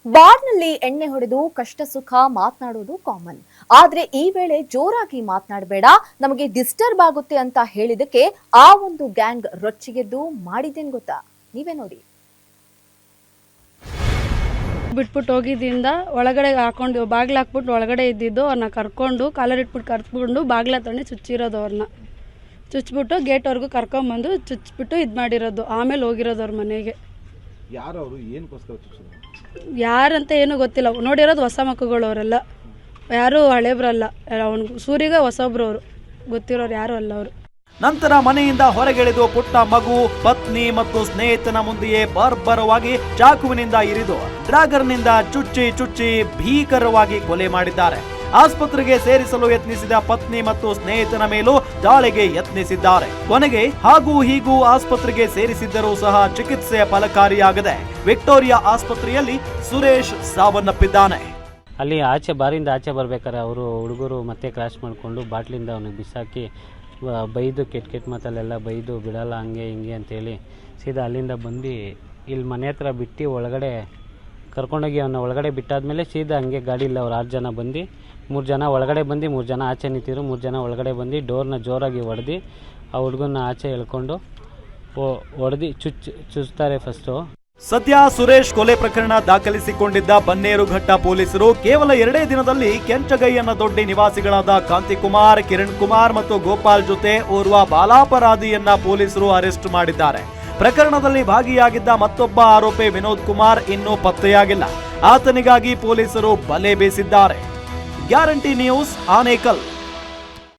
ಬಾರ್ನಲ್ಲಿ ಎಣ್ಣೆ ಹೊಡೆದು ಕಷ್ಟ ಸುಖ ಮಾತನಾಡೋದು ಕಾಮನ್. ಆದ್ರೆ ಈ ವೇಳೆ ಜೋರಾಗಿ ಮಾತನಾಡಬೇಡ, ನಮಗೆ ಡಿಸ್ಟರ್ಬ್ ಆಗುತ್ತೆ ಅಂತ ಹೇಳಿದಕ್ಕೆ ಆ ಒಂದು ಗ್ಯಾಂಗ್ ರೊಚ್ಚಿಗೆದ್ದು ಮಾಡಿದ್ದೇನ್ ಗೊತ್ತಾ? ನೀವೇ ನೋಡಿ. ಬಿಟ್ಬಿಟ್ಟು ಹೋಗಿದ್ದರಿಂದ ಒಳಗಡೆ ಹಾಕೊಂಡು ಬಾಗ್ಲ ಹಾಕ್ಬಿಟ್ಟು ಒಳಗಡೆ ಇದ್ದಿದ್ದು ಅವ್ರನ್ನ ಕರ್ಕೊಂಡು ಕಾಲರ್ ಇಟ್ಬಿಟ್ಟು ಕರ್ಕೊಂಡು ಬಾಗ್ಲ ತಂದು ಚುಚ್ಚಿರೋದು. ಅವ್ರನ್ನ ಚುಚ್ಬಿಟ್ಟು ಗೇಟ್ವರೆಗೂ ಕರ್ಕೊಂಬಂದು ಚುಚ್ಬಿಟ್ಟು ಇದು ಮಾಡಿರೋದು. ಆಮೇಲೆ ಹೋಗಿರೋದು ಅವ್ರ ಮನೆಗೆ. ಯಾರಂತ ಏನೂ ಗೊತ್ತಿಲ್ಲ. ನೋಡಿರೋದು ಹೊಸ ಮಕ್ಕಳು ಅವರೆಲ್ಲ, ಯಾರು ಹಳೇಬ್ರಲ್ಲ. ಅವನು ಸೂರಿಗೆ ಹೊಸೊಬ್ರು, ಅವರು ಗೊತ್ತಿರೋರು ಯಾರು ಅಲ್ಲ ಅವರು. ನಂತರ ಮನೆಯಿಂದ ಹೊರಗಿಳಿದು ಪುಟ್ಟ ಮಗು, ಪತ್ನಿ ಮತ್ತು ಸ್ನೇಹಿತನ ಮುಂದೆಯೇ ಬರ್ಬರವಾಗಿ ಚಾಕುವಿನಿಂದ ಇರಿದು ಡ್ರಾಗರ್ನಿಂದ ಚುಚ್ಚಿ ಭೀಕರವಾಗಿ ಕೊಲೆ ಮಾಡಿದ್ದಾರೆ. ಆಸ್ಪತ್ರೆಗೆ ಸೇರಿಸಲು ಯತ್ನಿಸಿದ ಪತ್ನಿ ಮತ್ತು ಸ್ನೇಹಿತನ ಮೇಲೂ ದಾಳಿಗೆ ಯತ್ನಿಸಿದ್ದಾರೆ. ಕೊನೆಗೆ ಹಾಗೂ ಹೀಗೂ ಆಸ್ಪತ್ರೆಗೆ ಸೇರಿಸಿದ್ದರೂ ಸಹ ಚಿಕಿತ್ಸೆ ಫಲಕಾರಿಯಾಗದೆ ವಿಕ್ಟೋರಿಯಾ ಆಸ್ಪತ್ರೆಯಲ್ಲಿ ಸುರೇಶ್ ಸಾವನ್ನಪ್ಪಿದ್ದಾನೆ. ಅಲ್ಲಿ ಬಾರಿಂದ ಆಚೆ ಬರ್ಬೇಕಾದ್ರೆ ಅವರು ಹುಡುಗರು ಮತ್ತೆ ಕ್ರಾಶ್ ಮಾಡಿಕೊಂಡು ಬಾಟ್ಲಿಂದ ಅವನಿಗೆ ಬಿಸಾಕಿ ಬೈದು ಕೆಟ್ಟ ಮಾತಲ್ಲೆಲ್ಲ ಬೈದು ಬಿಡಲ್ಲ ಹಂಗೆ ಹಿಂಗೆ ಅಂತೇಳಿ ಸೀದಾ ಅಲ್ಲಿಂದ ಬಂದು ಇಲ್ಲಿ ಮನೆ ಹತ್ರ ಬಿಟ್ಟು ಒಳಗಡೆ ಕರ್ಕೊಂಡೋಗಿ ಅವನ್ನ ಒಳಗಡೆ ಬಿಟ್ಟಾದ್ಮೇಲೆ ಸೀದಾ ಹಂಗೆ ಗಾಡಿಯಲ್ಲಿ ಅವ್ರು 6 ಜನ ಬಂದು 3 ಜನ ಒಳಗಡೆ ಬಂದು 3 ಜನ ಆಚೆ ನಿಂತಿದ್ರು. 3 ಜನ ಒಳಗಡೆ ಬಂದು ಡೋರ್ನ ಜೋರಾಗಿ ಹೊಡೆದು ಆ ಹುಡುಗನ್ನ ಆಚೆ ಎಳ್ಕೊಂಡು ಹೊಡೆದು ಚುಚ್ತಾರೆ ಫಸ್ಟು. ಸದ್ಯ ಸುರೇಶ್ ಕೊಲೆ ಪ್ರಕರಣ ದಾಖಲಿಸಿಕೊಂಡಿದ್ದ ಬನ್ನೇರುಘಟ್ಟ ಪೊಲೀಸರು ಕೇವಲ 2 ದಿನದಲ್ಲಿ ಕೆಂಚಗಯ್ಯನ ದೊಡ್ಡಿ ನಿವಾಸಿಗಳಾದ ಕಾಂತಿಕುಮಾರ್, ಕಿರಣ್ ಕುಮಾರ್ ಮತ್ತು ಗೋಪಾಲ್ ಜೊತೆ ಓರ್ವ ಬಾಲಾಪರಾಧಿಯನ್ನ ಪೊಲೀಸರು ಅರೆಸ್ಟ್ ಮಾಡಿದ್ದಾರೆ. ಪ್ರಕರಣದಲ್ಲಿ ಭಾಗಿಯಾಗಿದ್ದ ಮತ್ತೊಬ್ಬ ಆರೋಪಿ ವಿನೋದ್ ಕುಮಾರ್ ಇನ್ನೂ ಪತ್ತೆಯಾಗಿಲ್ಲ. ಆತನಿಗಾಗಿ ಪೊಲೀಸರು ಬಲೆ ಬೀಸಿದ್ದಾರೆ. Guarantee news, Anekal.